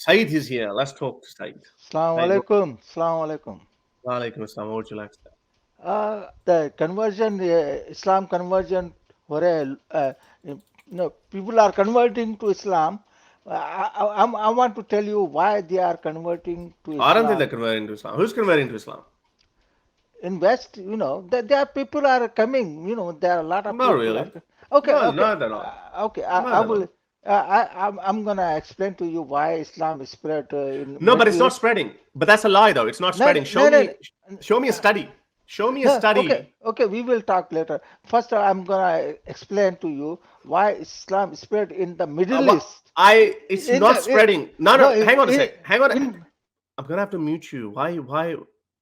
Saeed is here. Let's talk to Saeed. Assalamu Saeed, alaikum. Assalamu alaikum. wa alaikum assalam. What would you like to say? The conversion, Islam conversion, where people are converting to Islam. I want to tell you why they are converting to I don't think they're Islam. converting to Islam. Who's converting to Islam? In West, there are people are coming. There are a lot of Not people are. really. Okay, No, okay, no, they're not. okay. No, I they're will. not. I'm gonna explain to you why Islam is spread in No, but it's Middle not East. spreading. But that's a lie, though. It's not No, spreading. no, no, no. Show me a Uh, study. Show me a No, okay, study. okay, we will talk later. First, I'm gonna explain to you why Islam spread in the Middle What? East. It's In not the spreading. No, no, no. Hang on a sec. Hang on. in I'm gonna have to mute you. Why? Why?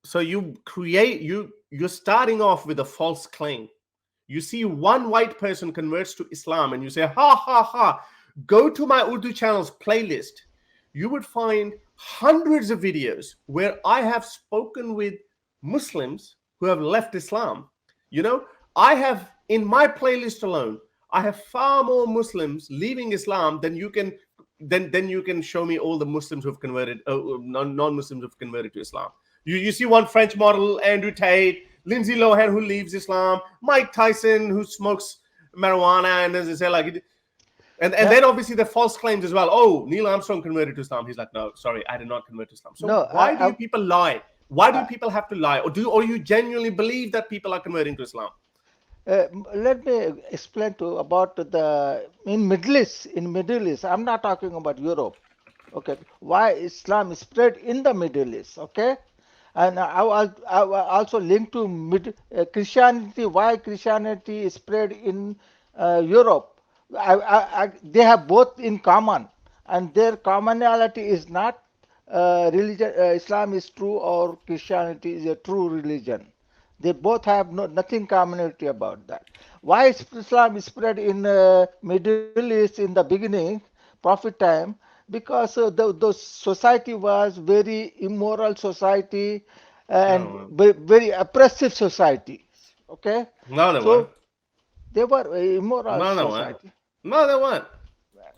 So you're starting off with a false claim. You see one white person converts to Islam and you say, ha ha ha, go to my Urdu channel's playlist. You would find hundreds of videos where I have spoken with Muslims who have left Islam. You know, I have in my playlist alone, I have far more Muslims leaving Islam than you can then you can show me all the Muslims who've converted, non-Muslims who've converted to Islam. You see one French model, Andrew Tate, Lindsay Lohan who leaves Islam, Mike Tyson who smokes marijuana, and as I say, like, and no, then obviously the false claims as well. Oh, Neil Armstrong converted to Islam. He's like, no, sorry, I did not convert to Islam. So no, why do you people lie? Why do I, people have to lie, or you genuinely believe that people are converting to Islam? let me explain to about the in Middle East. In Middle East, I'm not talking about Europe. Okay, why Islam spread in the Middle East? Okay, and I will also link to Christianity. Why Christianity spread in Europe? They have both in common, and their commonality is not religion. Islam is true or Christianity is a true religion. They both have nothing commonality about that. Why Islam spread in Middle East in the beginning, Prophet time? Because the society was very immoral society and No, very oppressive society. Okay, no, they weren't. so they were a immoral No, they weren't. society. No, they weren't.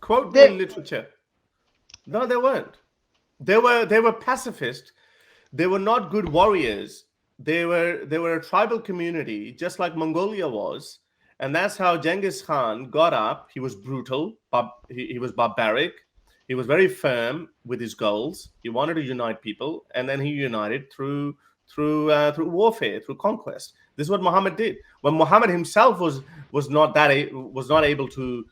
Quote me in They literature. No, they weren't. They were pacifist. They were not good warriors. They were a tribal community, just like Mongolia was, and that's how Genghis Khan got up. He was brutal. He was barbaric. He was very firm with his goals. He wanted to unite people, and then he united through warfare, through conquest. This is what Muhammad did. When Muhammad himself was not able to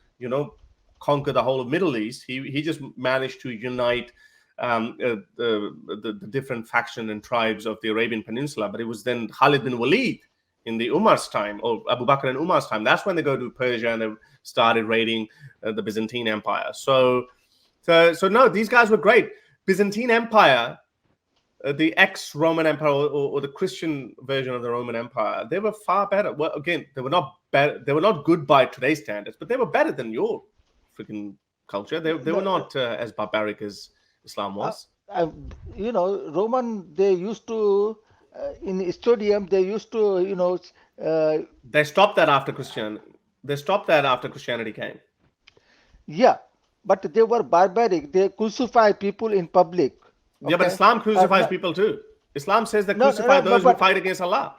conquer the whole of Middle East, he just managed to unite the different faction and tribes of the Arabian Peninsula. But it was then Khalid bin Walid in the Umar's time, or Abu Bakr and Umar's time. That's when they go to Persia and they started raiding the Byzantine Empire. So no, these guys were great. Byzantine Empire, the ex-Roman Empire, or the Christian version of the Roman Empire, they were far better. Well, again, they were not better. They were not good by today's standards, but they were better than your freaking culture. They were no, not as barbaric as Islam uh, was. uh, Roman they used to in stadium they used to uh, They stopped that after Christian. They stopped that after Christianity came. yeah, but they were barbaric. They crucify people in public. Yeah, but Okay, Islam crucifies no, people too. Islam says that no, no, crucify no, those who but fight against Allah.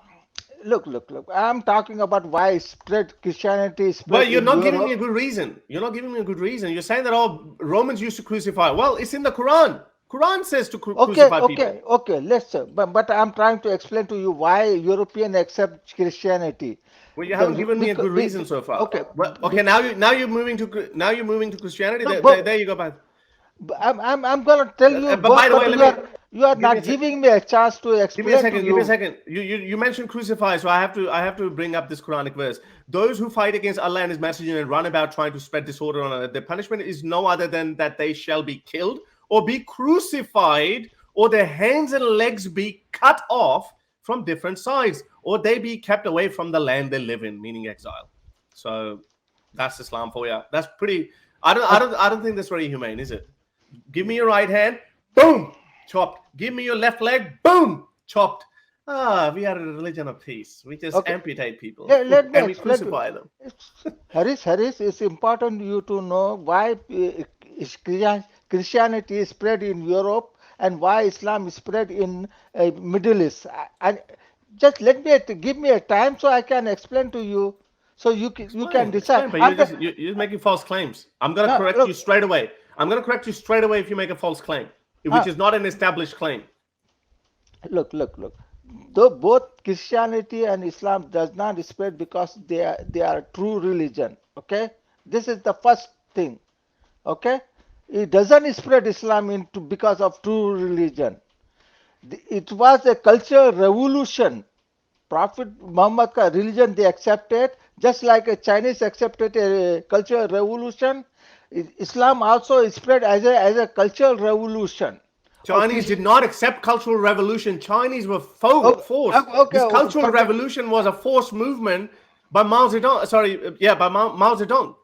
look. I'm talking about why spread Christianity Well, spread you're in not giving me Europe. a good reason. You're not giving me a good reason. You're saying that all Romans used to crucify. Well, it's in the Quran. Quran says to Okay, crucify people. okay, okay. But I'm trying to explain to you why European accept Christianity. Well, you haven't given me a good reason so far. Okay, Well, okay, now you're moving to Christianity. no, There you go. Back. I'm gonna tell you But by both, the but way, let me you are give me a not second. giving me a chance to Give me a explain to second. Give me a you. second. You mentioned crucify, so I have to bring up this Quranic verse. Those who fight against Allah and His Messenger and run about trying to spread disorder on earth, their punishment is no other than that they shall be killed or be crucified, or their hands and legs be cut off from different sides, or they be kept away from the land they live in, meaning exile. So that's Islam for you. That's pretty. I don't think that's very humane, is it? Give me your right hand, boom, chopped. Give me your left leg, boom, chopped. We are a religion of peace. We just Okay, amputate people let me and we explain to you. crucify them. Harris, it's important you to know why is Christianity is spread in Europe and why Islam is spread in Middle East. And just give me a time so I can explain to you. So you can decide. Explain, but you're making false claims. I'm going to correct you straight away. I'm going to correct you straight away if you make a false claim, which is not an established claim. Look. Though both Christianity and Islam does not spread because they are true religion. Okay, this is the first thing. Okay, it doesn't spread Islam into because of true religion. It was a cultural revolution. Prophet Muhammad ka religion they accepted, just like a Chinese accepted a cultural revolution. Islam also spread as a cultural revolution. Chinese did not accept cultural revolution. Chinese were forced. This cultural revolution was a forced movement by Mao Zedong. By Mao Zedong.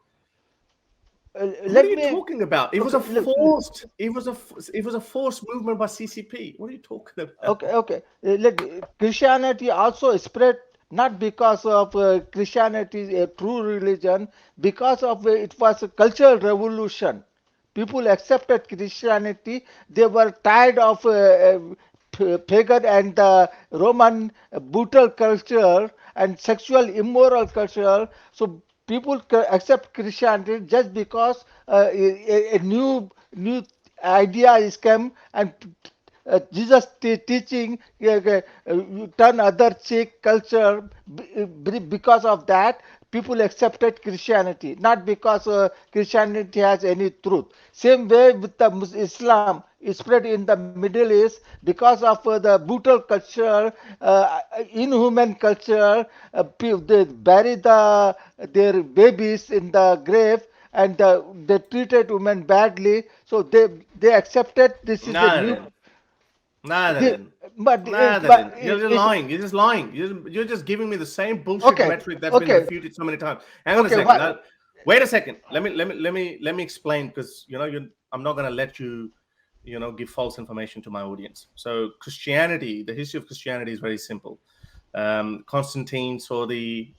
What are you talking about? It was a forced. It was a forced movement by CCP. What are you talking about? Okay. Christianity also spread not because of Christianity a true religion, because of it was a cultural revolution. People accepted Christianity. They were tired of pagan and Roman brutal culture and sexual immoral culture. So people accept Christianity just because a new idea is come and Jesus teaching you turn other cheek culture. Because of that, people accepted Christianity, not because Christianity has any truth. Same way with the Islam is spread in the Middle East because of the brutal culture, inhuman culture. They bury their babies in the grave and they treated women badly. So they accepted this is a new. But you're just lying. You're just lying. You're just giving me the same bullshit rhetoric that's been refuted so many times. Hang on a second. Wait a second. Let me explain, because I'm not going to let you give false information to my audience. So Christianity, the history of Christianity is very simple. Constantine saw the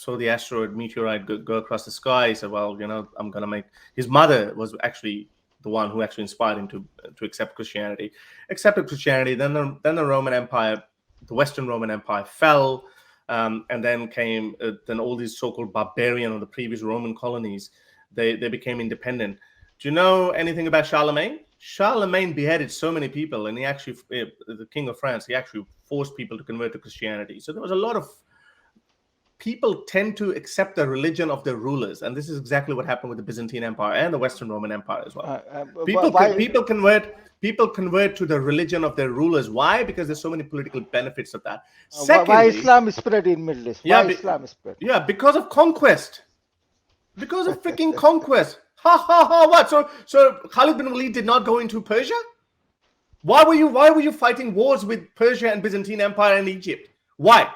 asteroid meteorite go across the sky. He said, well, I'm going to make. His mother was actually the one who actually inspired him to accept Christianity. Accepted Christianity. Then the Roman Empire, the Western Roman Empire fell, and then came then all these so-called barbarian or the previous Roman colonies. They became independent. Do you know anything about Charlemagne? Charlemagne beheaded so many people, and he actually, the king of France, he actually forced people to convert to Christianity. So there was a lot of people tend to accept the religion of their rulers, and this is exactly what happened with the Byzantine Empire and the Western Roman Empire as well. People convert to the religion of their rulers. Why? Because there's so many political benefits of that. Secondly, why Islam is spread in Middle East? Islam is spread? Yeah, because of conquest. Because of freaking conquest. What? So Khalid bin Walid did not go into Persia? Why were you fighting wars with Persia and Byzantine Empire and Egypt? Why?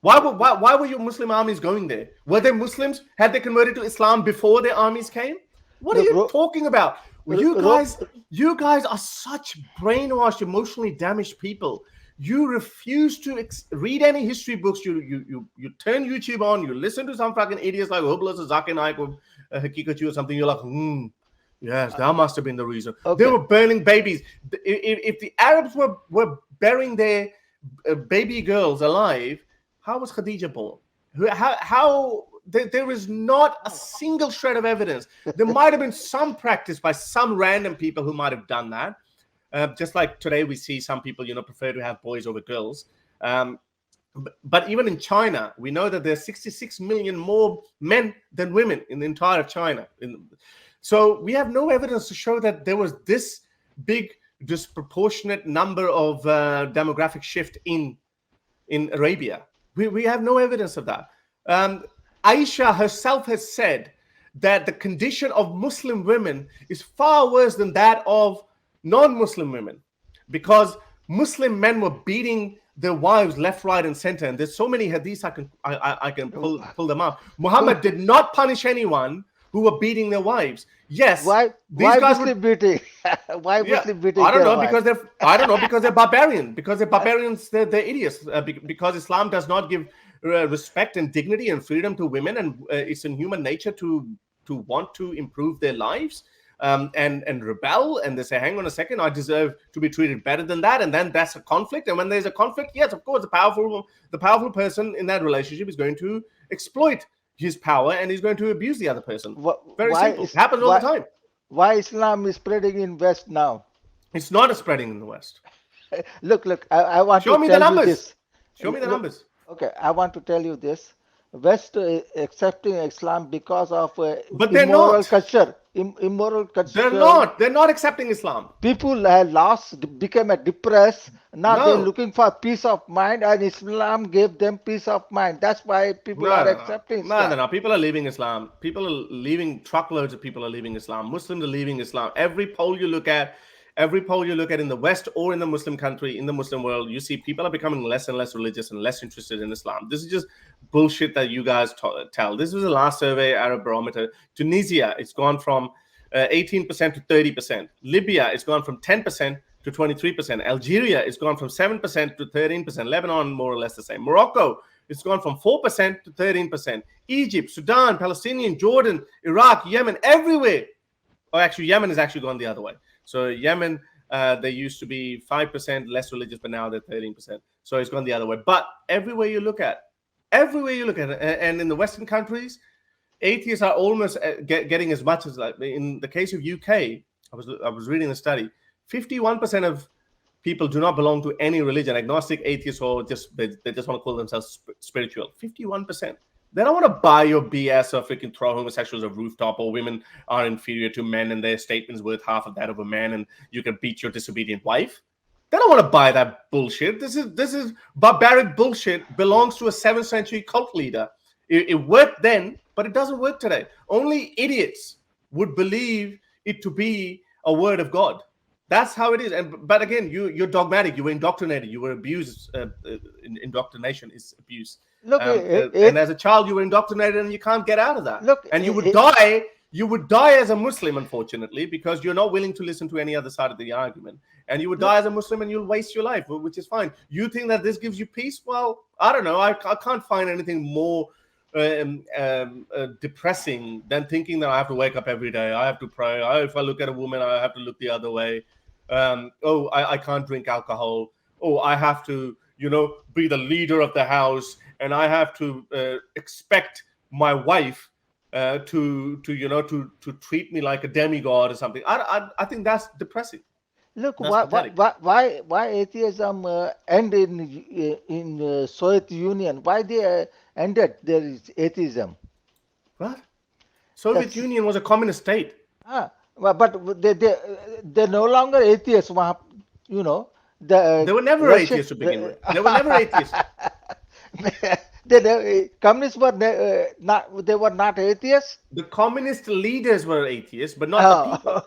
Why were your Muslim armies going there? Were they Muslims? Had they converted to Islam before their armies came? What are you talking about? You guys are such brainwashed, emotionally damaged people. You refuse to read any history books. You turn YouTube on. You listen to some fucking idiots like Hoblas or Zakir Naik or Hakikachu or something. You're like, yes, that must have been the reason. Okay. They were burning babies. If the Arabs were burying their baby girls alive, how was Khadija born? How there is not a single shred of evidence. There might have been some practice by some random people who might have done that. Just like today we see some people, prefer to have boys over girls. But even in China, we know that there's 66 million more men than women in the entire China. So we have no evidence to show that there was this big disproportionate number of demographic shift in Arabia. We have no evidence of that. Aisha herself has said that the condition of Muslim women is far worse than that of non-Muslim women, because Muslim men were beating their wives left, right, and center. And there's so many hadiths I can pull them up. Muhammad did not punish anyone who were beating their wives. Yes. Why Muslim beating? Why Muslim beating? I don't know, because they're barbarian. Because they're barbarians, they're idiots. Because Islam does not give respect and dignity and freedom to women, and it's in human nature to want to improve their lives. and rebel, and they say, hang on a second, I deserve to be treated better than that, and then that's a conflict. And when there's a conflict, yes, of course, the powerful person in that relationship is going to exploit his power, and he's going to abuse the other person. Very simple. It happens all the time. Why Islam is spreading in West now? It's not spreading in the West. Look, I want Show to me tell the you numbers. this. Show me the numbers. Okay, I want to tell you this. West accepting Islam because of But they're immoral not. culture. Immoral culture. They're not accepting Islam. People have became depressed. Now No. they're looking for peace of mind, and Islam gave them peace of mind. That's why people are accepting Islam. No. People are leaving Islam. People are leaving. Truckloads of people are leaving Islam. Muslims are leaving Islam. Every poll you look at in the West or in the Muslim country, in the Muslim world, you see people are becoming less and less religious and less interested in Islam. This is just bullshit that you guys tell. This was the last survey, Arab Barometer. Tunisia, it's gone from 18% to 30%. Libya, it's gone from 10% to 23%. Algeria, it's gone from 7% to 13%. Lebanon, more or less the same. Morocco, it's gone from 4% to 13%. Egypt, Sudan, Palestinian, Jordan, Iraq, Yemen, everywhere. Oh, actually, Yemen has actually gone the other way. So Yemen, they used to be 5% less religious, but now they're 13%. So it's gone the other way. But everywhere you look at it, and in the Western countries, atheists are almost getting as much as, like in the case of UK, I was reading a study, 51% of people do not belong to any religion, agnostic, atheists, or they just want to call themselves spiritual. 51%. They don't want to buy your BS or freaking throw homosexuals off rooftop, or women are inferior to men and their statement's worth half of that of a man and you can beat your disobedient wife. They don't want to buy that bullshit. This is barbaric bullshit. Belongs to a 7th century cult leader. It worked then, but it doesn't work today. Only idiots would believe it to be a word of God. That's how it is. But again, you're dogmatic. You were indoctrinated. You were abused. Indoctrination is abuse. Look, and as a child, you were indoctrinated, and you can't get out of that. Look, and you would die. You would die as a Muslim, unfortunately, because you're not willing to listen to any other side of the argument. And you would die as a Muslim, and you'll waste your life, which is fine. You think that this gives you peace? Well, I don't know. I can't find anything more depressing than thinking that I have to wake up every day. I have to pray. If I look at a woman, I have to look the other way. I can't drink alcohol. I have to, be the leader of the house, and I have to expect my wife to treat me like a demigod or something. I think that's depressing. Look, why atheism end in Soviet Union? Why they ended there is atheism? What? Soviet Union was a communist state. But they're no longer atheists. They were never atheists to begin with. They were never atheists. The communists were not. They were not atheists. The communist leaders were atheists, but not the people.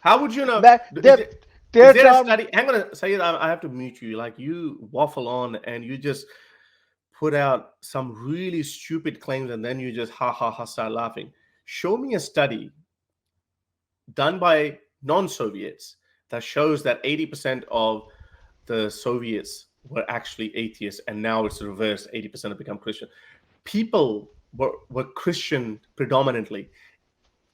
How would you know? Is there a study? Hang on, Sayyid, I have to mute you. Like, you waffle on and you just put out some really stupid claims, and then you just start laughing. Show me a study done by non-Soviets that shows that 80% of the Soviets were actually atheists, and now it's reversed. 80% have become Christian. People were Christian predominantly.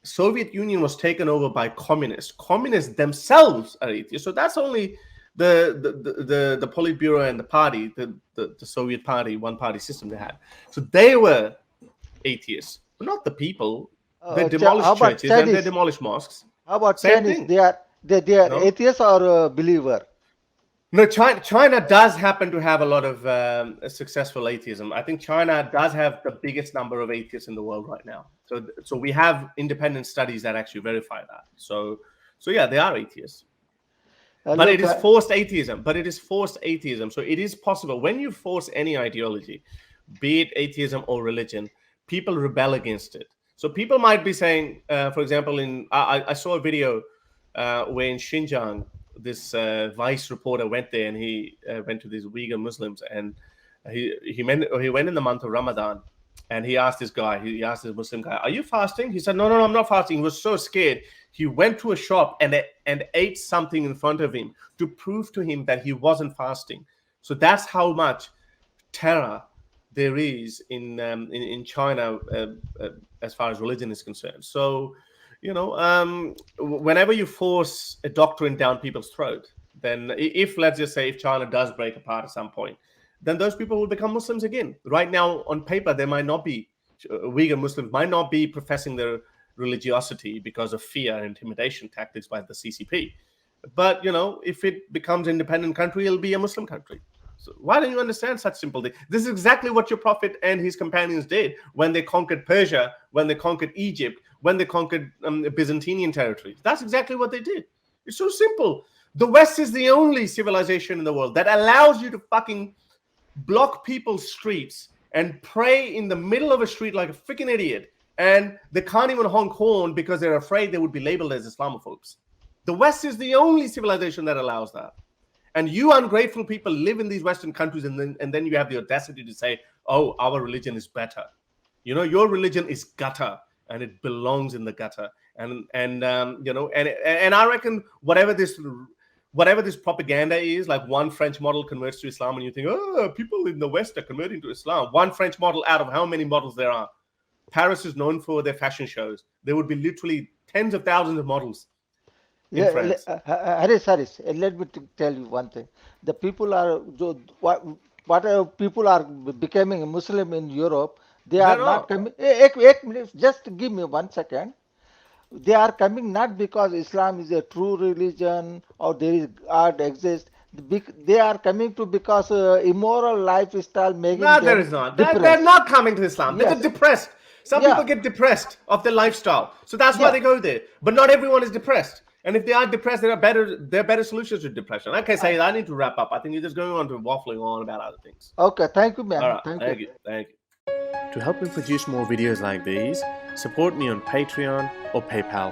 Soviet Union was taken over by communists. Communists themselves are atheists. So that's only the Politburo and the party, the Soviet party, one-party system they had. So they were atheists, but not the people. They demolished churches and they demolished mosques. How about Chinese? They are atheists or a believer? No, China does happen to have a lot of successful atheism. I think China does have the biggest number of atheists in the world right now. So we have independent studies that actually verify that. So yeah, they are atheists. But it is forced atheism. So it is possible when you force any ideology, be it atheism or religion, people rebel against it. So people might be saying, for example, I saw a video where in Xinjiang, this Vice reporter went there, and he went to these Uyghur Muslims, and he went in the month of Ramadan, and he asked this Muslim guy, "Are you fasting?" He said, "No, I'm not fasting." He was so scared. He went to a shop and ate something in front of him to prove to him that he wasn't fasting. So that's how much terror there is in China as far as religion is concerned. So whenever you force a doctrine down people's throat, then if, let's just say, if China does break apart at some point, then those people will become Muslims again. Right now, on paper, they might not be, Uyghur Muslims might not be professing their religiosity because of fear and intimidation tactics by the CCP. But, if it becomes an independent country, it'll be a Muslim country. So why don't you understand such simple things? This is exactly what your prophet and his companions did when they conquered Persia, when they conquered Egypt, when they conquered Byzantine territories. That's exactly what they did. It's so simple. The West is the only civilization in the world that allows you to fucking block people's streets and pray in the middle of a street like a freaking idiot, and they can't even honk horn because they're afraid they would be labeled as Islamophobes. The West is the only civilization that allows that. And you ungrateful people live in these Western countries, and then you have the audacity to say, oh, our religion is better. Your religion is gutter, and it belongs in the gutter. And I reckon whatever this propaganda is, like one French model converts to Islam, and you think, oh, people in the West are converting to Islam. One French model out of how many models there are? Paris is known for their fashion shows. There would be literally tens of thousands of models. Haris, let me tell you one thing. The people are, whatever people are becoming a Muslim in Europe, they are not coming. Just give me 1 second. They are coming not because Islam is a true religion or there is God exists. They are coming to because immoral lifestyle making them there is not. depressed. They're not coming to Islam. They Yes. get depressed. Some people get depressed of their lifestyle, so that's why they go there. But not everyone is depressed. And if they are depressed, there are better solutions to depression. Like I say, I need to wrap up. I think you're just going on to waffling on about other things. Okay, thank you, man. All right, Thank you. Thank you. To help me produce more videos like these, support me on Patreon or PayPal.